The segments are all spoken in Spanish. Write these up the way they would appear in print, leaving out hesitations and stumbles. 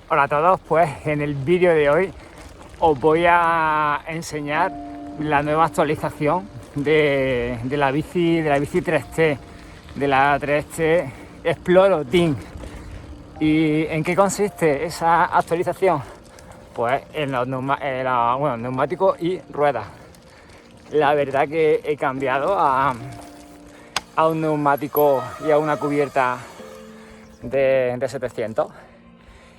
Hola a todos, pues en el vídeo de hoy os voy a enseñar la nueva actualización de la bici 3T, de la 3T Exploro Team. ¿Y en qué consiste esa actualización? Pues en los neumáticos y ruedas. La verdad que he cambiado a un neumático y a una cubierta de 700.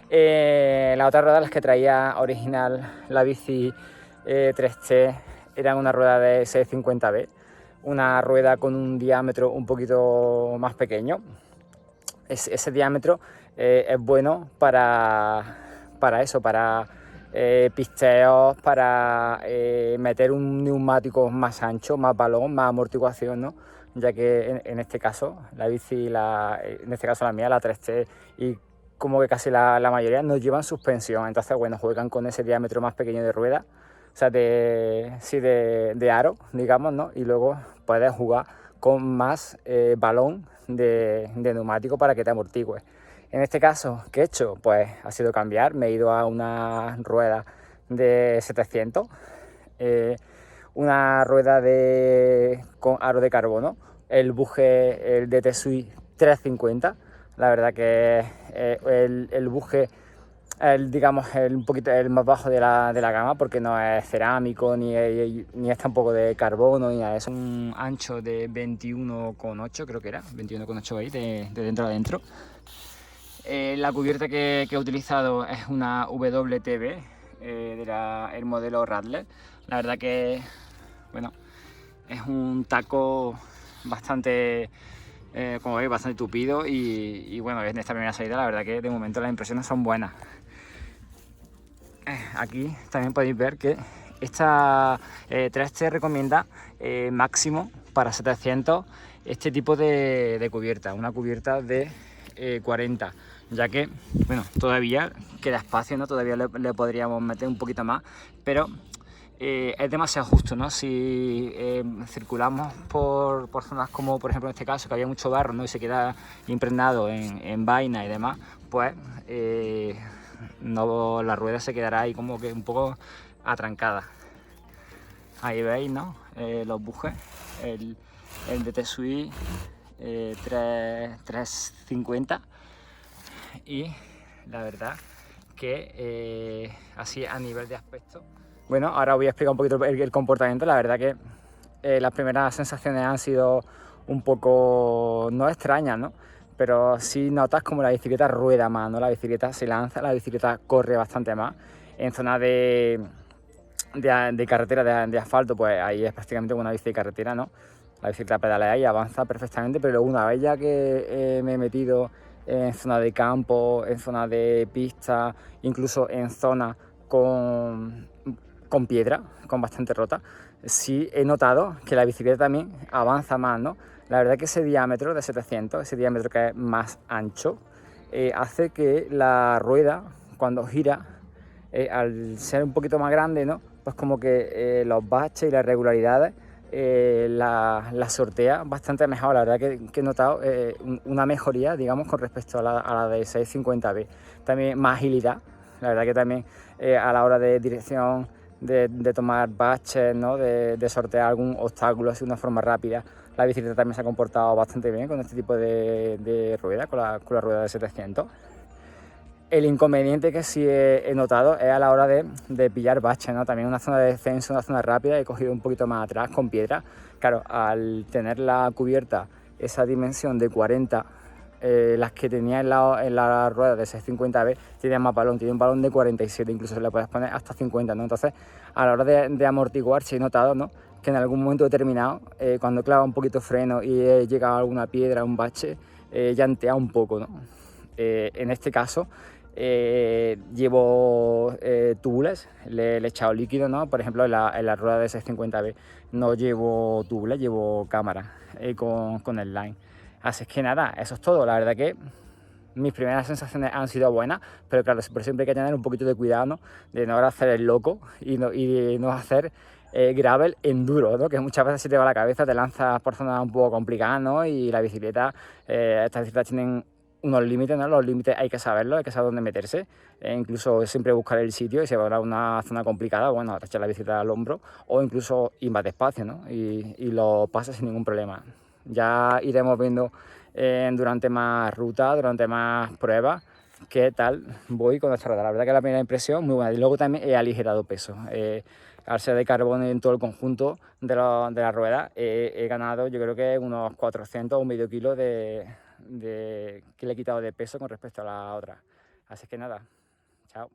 La otra rueda, las que traía original la bici 3T, eran una rueda de 650B, una rueda con un diámetro un poquito más pequeño. Ese diámetro es bueno para eso, para pisteos, para meter un neumático más ancho, más balón, más amortiguación, ¿no? Ya que en este caso la bici, en este caso la mía, la 3T, y como que casi la mayoría no llevan suspensión, entonces bueno, juegan con ese diámetro más pequeño de rueda, o sea, de aro, digamos, ¿no? Y luego puedes jugar con más balón de neumático para que te amortigüe. En este caso, ¿qué he hecho? Pues ha sido cambiar, me he ido a una rueda de 700, una rueda con aro de carbono, el buje, el DT Sui 350. La verdad que el buje, digamos, un poquito el más bajo de la gama, porque no es cerámico, ni es tampoco de carbono, ni nada. Es un ancho de 21,8, creo que era, 21,8 ahí, de dentro a dentro. La cubierta que he utilizado es una WTB, el modelo Radler. La verdad que, bueno, es un taco bastante, como veis, bastante tupido y bueno, en esta primera salida la verdad que de momento las impresiones son buenas. Aquí también podéis ver que esta 3T recomienda máximo para 700 este tipo de cubierta, una cubierta de 40, ya que, bueno, todavía queda espacio, ¿no? Todavía le podríamos meter un poquito más, pero es demasiado justo, ¿no? Si circulamos por zonas como, por ejemplo, en este caso, que había mucho barro, ¿no? Y se queda impregnado en vaina y demás, pues no, la rueda se quedará ahí como que un poco atrancada. Ahí veis, ¿no? Los bujes, el DT Sui 350, y la verdad que así a nivel de aspecto. Bueno, ahora voy a explicar un poquito el comportamiento. La verdad que las primeras sensaciones han sido un poco, no extrañas, ¿no? Pero sí notas como la bicicleta rueda más, ¿no? La bicicleta se lanza, la bicicleta corre bastante más. En zonas de carretera, de asfalto, pues ahí es prácticamente una bici de carretera, ¿no? La bicicleta pedalea y avanza perfectamente, pero una vez ya que me he metido en zona de campo, en zona de pista, incluso en zonas con piedra, con bastante rota, sí he notado que la bicicleta también avanza más, ¿no? La verdad que ese diámetro de 700, ese diámetro que es más ancho, hace que la rueda, cuando gira, al ser un poquito más grande, ¿no? Pues como que los baches y las irregularidades la sortea bastante mejor. La verdad que he notado una mejoría, digamos, con respecto a la de 650B. También más agilidad, la verdad que también a la hora de dirección, de tomar baches, ¿no? De sortear algún obstáculo así de una forma rápida. La bicicleta también se ha comportado bastante bien con este tipo de rueda, con la rueda de 700. El inconveniente que sí he notado es a la hora de pillar baches, ¿no? También una zona de descenso, una zona rápida, he cogido un poquito más atrás con piedra. Claro, al tener la cubierta esa dimensión de 40, las que tenía en la rueda de 650B tienen más balón, tiene un balón de 47, incluso le puedes poner hasta 50, ¿no? Entonces, a la hora de amortiguar, sí he notado, ¿no? Que en algún momento determinado, cuando clava un poquito freno y he llegado a alguna piedra, un bache, llantea un poco, ¿no? En este caso, llevo tubules, le he echado líquido, ¿no? Por ejemplo, en la rueda de 650B no llevo tubules, llevo cámara con el line. Así es que nada, eso es todo. La verdad que mis primeras sensaciones han sido buenas, pero claro, por siempre hay que tener un poquito de cuidado, ¿no? De no hacer el loco y de no hacer gravel enduro, ¿no? Que muchas veces se te va la cabeza, te lanzas por zonas un poco complicadas, ¿no? Y la bicicleta, estas bicicletas tienen unos límites, ¿no? Los límites hay que saberlos, hay que saber dónde meterse, incluso siempre buscar el sitio, y si va a una zona complicada, bueno, echar la bicicleta al hombro, o incluso ir más despacio, ¿no? Y lo pasas sin ningún problema. Ya iremos viendo durante más rutas, durante más pruebas, qué tal voy con esta rueda. La verdad que la primera impresión muy buena. Y luego también he aligerado peso. Al ser de carbón en todo el conjunto de la rueda, he ganado yo creo que unos 400 o medio kilo que le he quitado de peso con respecto a la otra. Así que nada, chao.